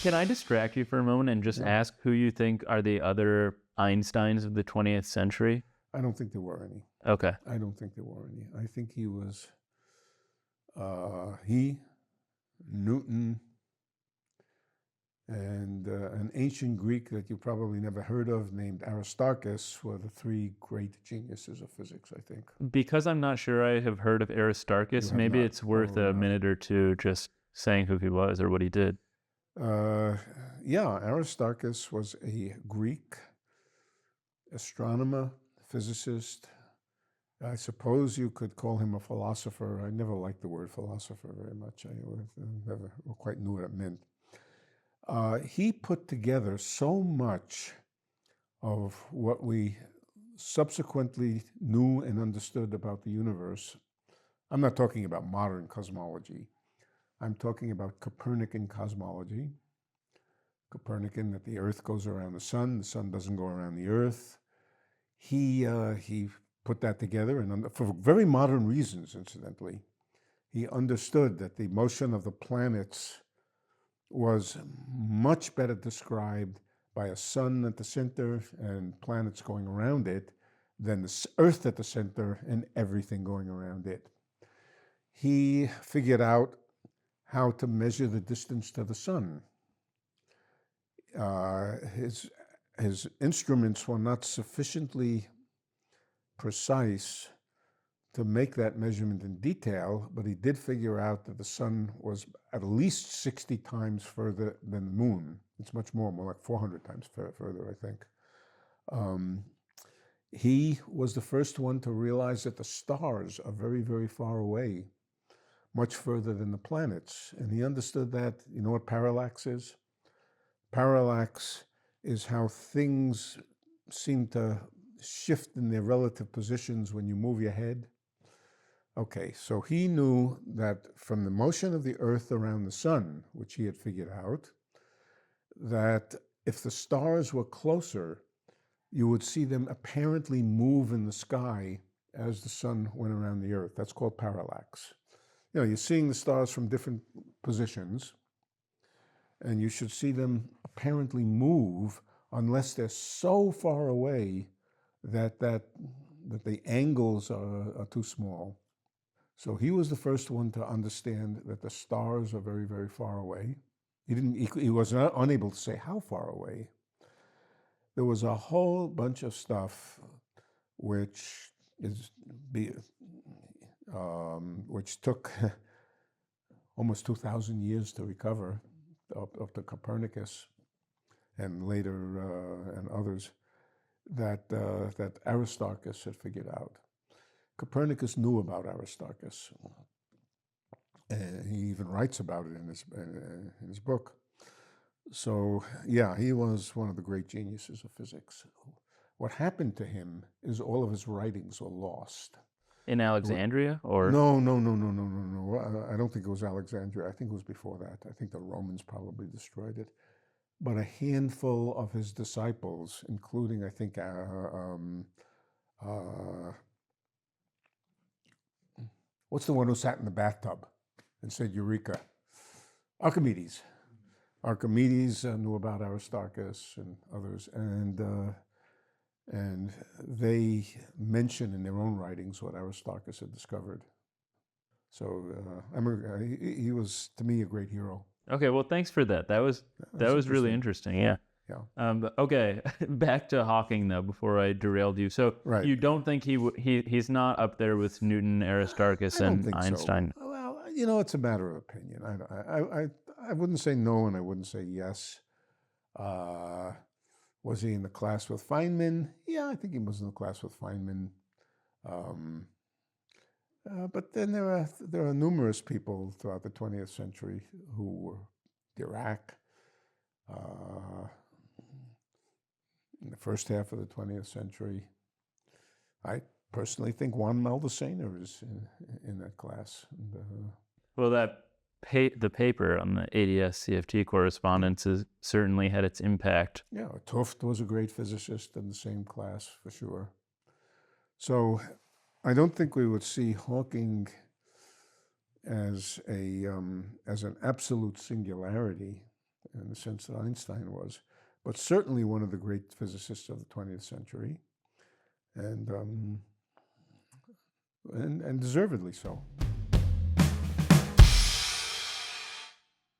Can I distract you for a moment and just ask who you think are the other Einsteins of the 20th century? I don't think there were any. Okay. I don't think there were any. I think he was, Newton, and an ancient Greek that you probably never heard of named Aristarchus were the three great geniuses of physics, I think. Because I'm not sure I have heard of Aristarchus, maybe not. it's worth Probably a not. minute or two just saying who he was or what he did. Yeah, Aristarchus was a Greek astronomer, physicist. I suppose you could call him a philosopher. I never liked the word philosopher very much. I never quite knew what it meant. He put together so much of what we subsequently knew and understood about the universe. I'm not talking about modern cosmology. I'm talking about Copernican cosmology. Copernican, that the Earth goes around the sun doesn't go around the Earth. He put that together, and for very modern reasons, incidentally. He understood that the motion of the planets was much better described by a sun at the center and planets going around it than the Earth at the center and everything going around it. He figured out how to measure the distance to the sun. His instruments were not sufficiently precise to make that measurement in detail, but he did figure out that the sun was at least 60 times further than the moon. It's much more like 400 times further, I think. He was the first one to realize that the stars are very, very far away, much further than the planets. And he understood that. You know what parallax is? Parallax is how things seem to shift in their relative positions when you move your head. Okay, so he knew that from the motion of the Earth around the sun, which he had figured out, that if the stars were closer, you would see them apparently move in the sky as the sun went around the Earth. That's called parallax. You know, you're seeing the stars from different positions, and you should see them apparently move unless they're so far away that the angles are too small. So he was the first one to understand that the stars are very, very far away. He was unable to say how far away. There was a whole bunch of stuff which took almost 2,000 years to recover, up to Copernicus and later and others, that Aristarchus had figured out. Copernicus knew about Aristarchus. He even writes about it in his book. So yeah, he was one of the great geniuses of physics. What happened to him is all of his writings were lost. In Alexandria, or? No. I don't think it was Alexandria. I think it was before that. I think the Romans probably destroyed it. But a handful of his disciples, including, I think, what's the one who sat in the bathtub and said Eureka? Archimedes. Archimedes knew about Aristarchus and others, and they mention in their own writings what Aristarchus had discovered. So he was, to me, a great hero. Okay, well, thanks for that. That was really interesting. Yeah. Yeah. Okay, back to Hawking though. Before I derailed you, so Right. You don't think he's not up there with Newton, Aristarchus, I don't and think Einstein? So. Well, you know, it's a matter of opinion. I wouldn't say no, and I wouldn't say yes. Was he in the class with Feynman? Yeah, I think he was in the class with Feynman. But then there are numerous people throughout the 20th century who were Dirac. In the first half of the 20th century, I personally think Juan Maldacena is in that class. And, well, the paper on the ADS-CFT correspondence certainly had its impact. Yeah, Hooft was a great physicist in the same class for sure. So I don't think we would see Hawking as an absolute singularity, in the sense that Einstein was, but certainly one of the great physicists of the 20th century, and deservedly so.